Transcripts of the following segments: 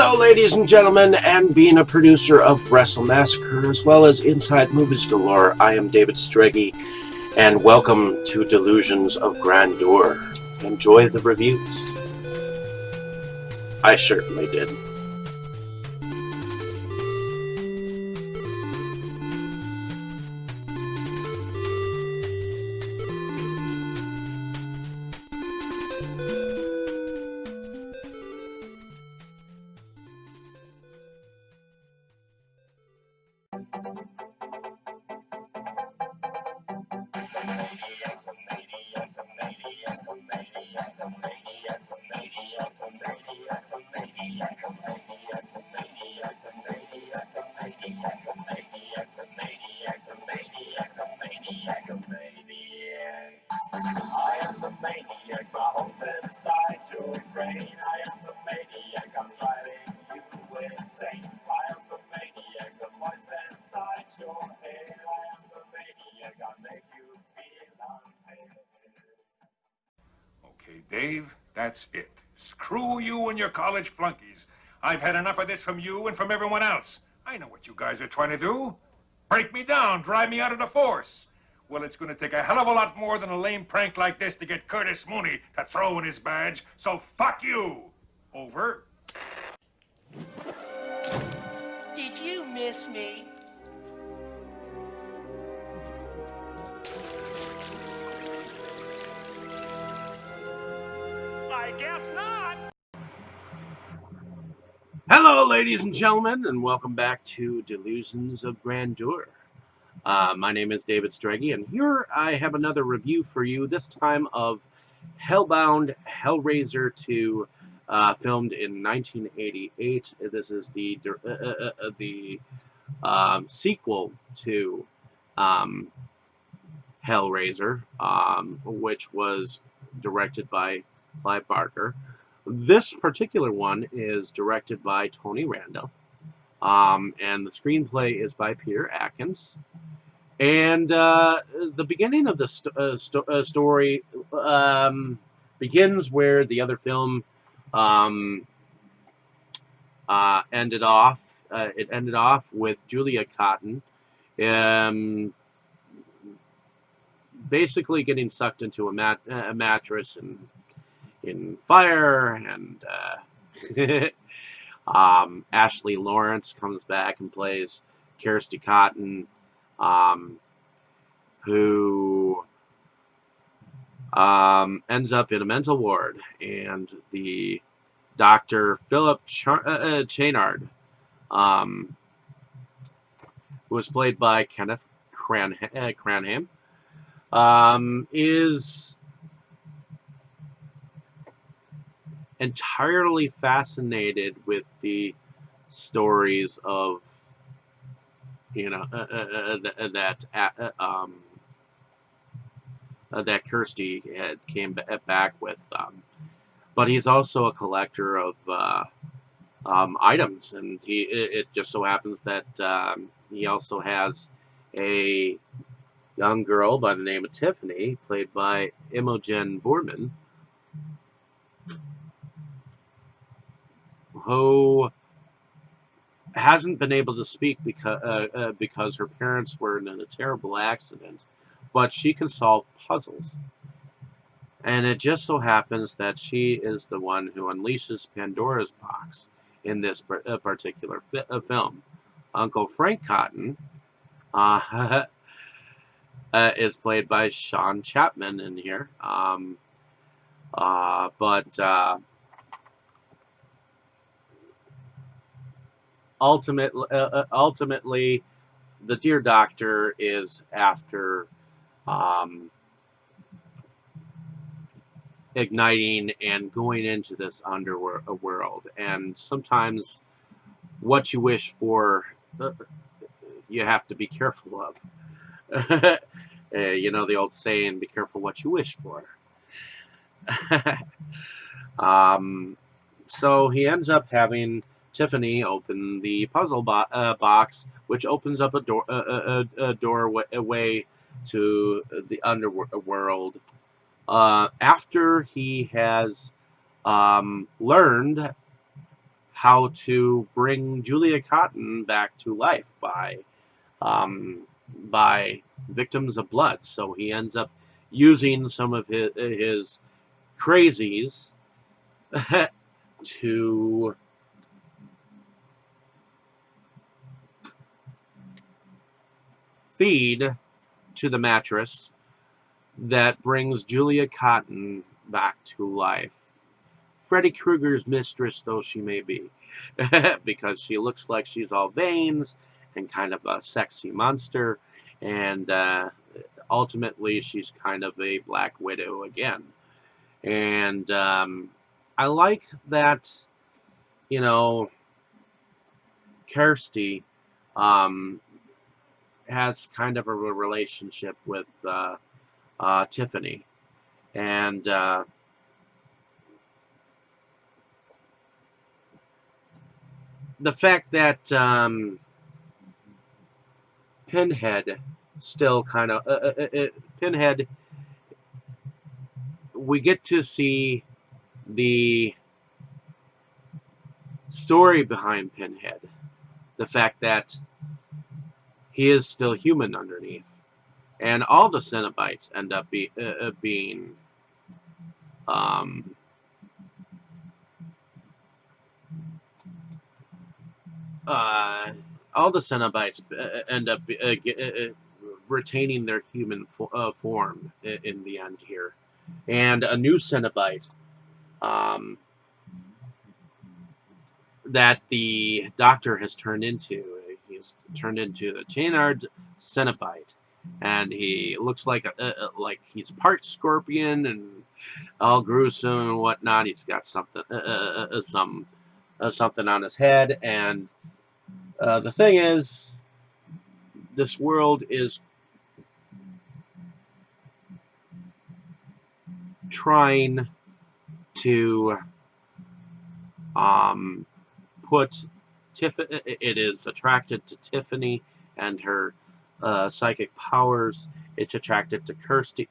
Hello, ladies and gentlemen, and being a producer of Wrestle Massacre as well as Inside Movies Galore, I am David Streggy, and welcome to Delusions of Grandeur. Enjoy the reviews. I certainly did. Okay, Dave, that's it. Screw you and your college flunkies. I've had enough of this from you and from everyone else. I know what you guys are trying to do. Break me down, drive me out of the force. Well, it's going to take a hell of a lot more than a lame prank like this to get Curtis Mooney to throw in his badge, so fuck you! Over. Did you miss me? I guess not. Hello, ladies and gentlemen, and welcome back to Delusions of Grandeur. My name is David Streggy, and here I have another review for you, this time of Hellbound Hellraiser II, filmed in 1988. This is the sequel to Hellraiser, which was directed by Clive Barker. This particular one is directed by Tony Randel, and the screenplay is by Peter Atkins. And the beginning of the story begins where the other film ended off. It ended off with Julia Cotton basically getting sucked into a mattress and in fire, and Ashley Lawrence comes back and plays Kirsty Cotton, who ends up in a mental ward, and the Dr. Philip Chainard, who was played by Kenneth Cranham, is entirely fascinated with the stories of, that Kirsty came back with, but he's also a collector of items, and it just so happens that he also has a young girl by the name of Tiffany, played by Imogen Boorman, who hasn't been able to speak because her parents were in a terrible accident, but she can solve puzzles. And it just so happens that she is the one who unleashes Pandora's box in this particular film. Uncle Frank Cotton is played by Sean Chapman in here, but ultimately, the Dear Doctor is after igniting and going into this underworld, and sometimes what you wish for, you have to be careful of. You know the old saying, be careful what you wish for. So he ends up having Tiffany open the puzzle box, which opens up a doorway to the underworld. After he has learned how to bring Julia Cotton back to life by victims of blood. So he ends up using some of his crazies to feed to the mattress that brings Julia Cotton back to life. Freddy Krueger's mistress, though she may be, because she looks like she's all veins and kind of a sexy monster, and ultimately she's kind of a Black Widow again. And I like that, you know, Kirsty has kind of a relationship with Tiffany, and the fact that Pinhead still kind of Pinhead, we get to see the story behind Pinhead, the fact that he is still human underneath, and all the Cenobites end up being all the Cenobites end up retaining their human form in the end here, and a new Cenobite that the Doctor has turned into. He's turned into the Chainard Cenobite, and he looks like he's part scorpion and all gruesome and whatnot. He's got something something on his head, and the thing is, this world is trying to put Tiffany. It is attracted to Tiffany and her psychic powers. It's attracted to Kirsty.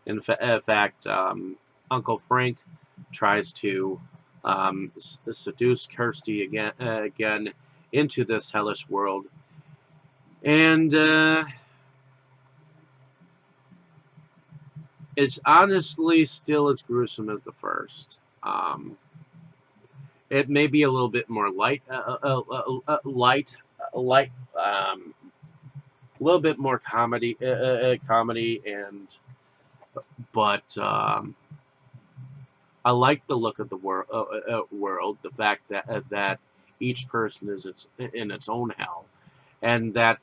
In fact, Uncle Frank tries to seduce Kirsty again into this hellish world, and it's honestly still as gruesome as the first. It may be a little bit more light, a little bit more comedy, and but I like the look of the world, the fact that each person is in its own hell, and that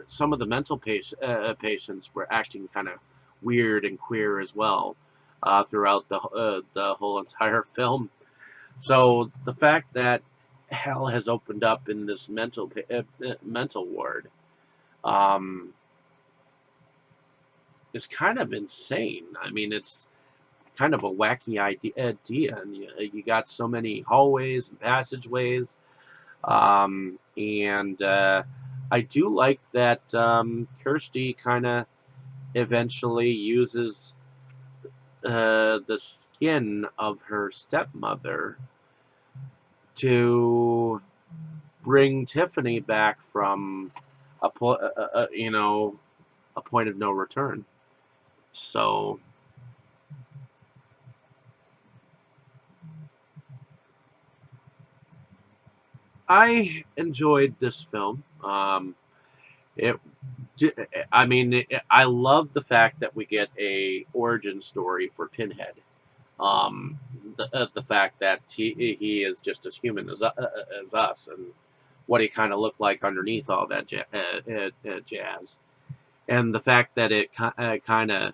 some of the mental patients were acting kind of weird and queer as well throughout the whole entire film. So the fact that hell has opened up in this mental ward is kind of insane. I mean, it's kind of a wacky idea, and you got so many hallways and passageways, and I do like that Kirsty kind of eventually uses the skin of her stepmother to bring Tiffany back from a point of no return. So I enjoyed this film. I love the fact that we get a origin story for Pinhead. The fact that he is just as human as us, and what he kind of looked like underneath all that jazz, and the fact that it kind of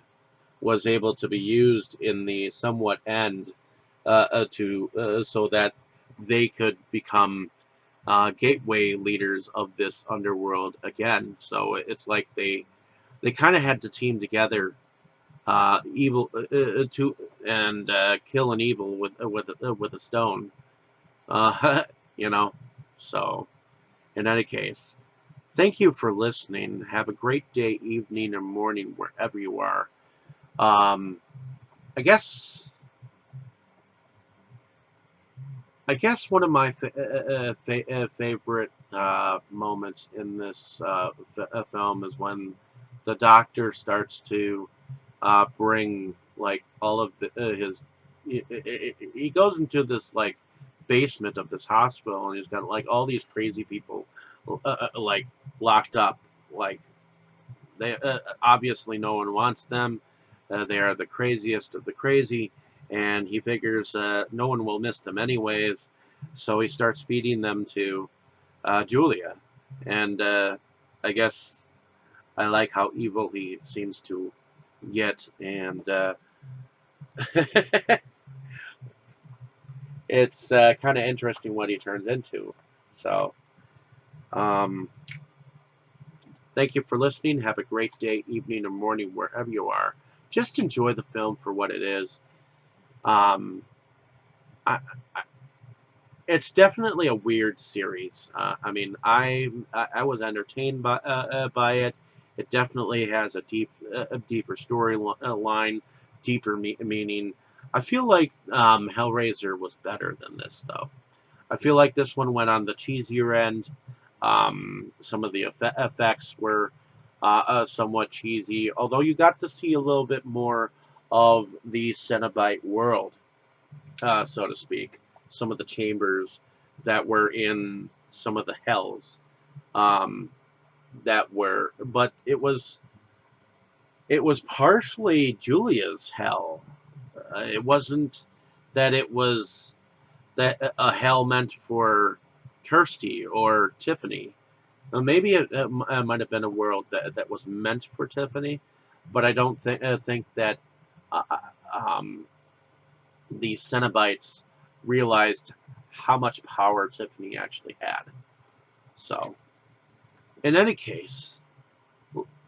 was able to be used in the somewhat end so that they could become gateway leaders of this underworld again. So it's like they kind of had to team together, evil to and kill an evil with a stone. You know. So in any case, thank you for listening. Have a great day, evening, or morning wherever you are. I guess I guess one of my favorite moments in this film is when the doctor starts to bring like all of his. He goes into this like basement of this hospital, and he's got like all these crazy people like locked up. Like they obviously no one wants them. They are the craziest of the crazy, and he figures no one will miss them anyways. So he starts feeding them to Julia, and I guess I like how evil he seems to get, and it's kind of interesting what he turns into. So, um, thank you for listening. Have a great day, evening, or morning, wherever you are. Just enjoy the film for what it is. Um, I, it's definitely a weird series. I mean, I was entertained by it. It definitely has a deeper story line, deeper meaning. I feel like Hellraiser was better than this, though. I feel like this one went on the cheesier end. Some of the effects were somewhat cheesy, although you got to see a little bit more of the Cenobite world, so to speak. Some of the chambers that were in some of the hells um, but it was partially Julia's hell. It wasn't that it was that a hell meant for Kirsty or Tiffany. Maybe it might have been a world that was meant for Tiffany, but I don't think that uh, uh, um, the Cenobites realized how much power Tiffany actually had. So, in any case,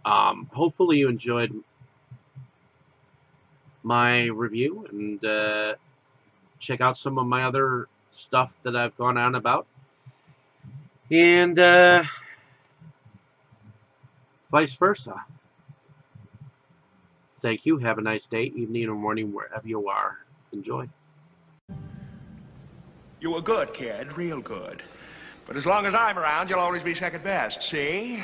hopefully you enjoyed my review and check out some of my other stuff that I've gone on about. And vice versa. Thank you. Have a nice day, evening, or morning, wherever you are. Enjoy. You were good, kid, real good. But as long as I'm around, you'll always be second best, see?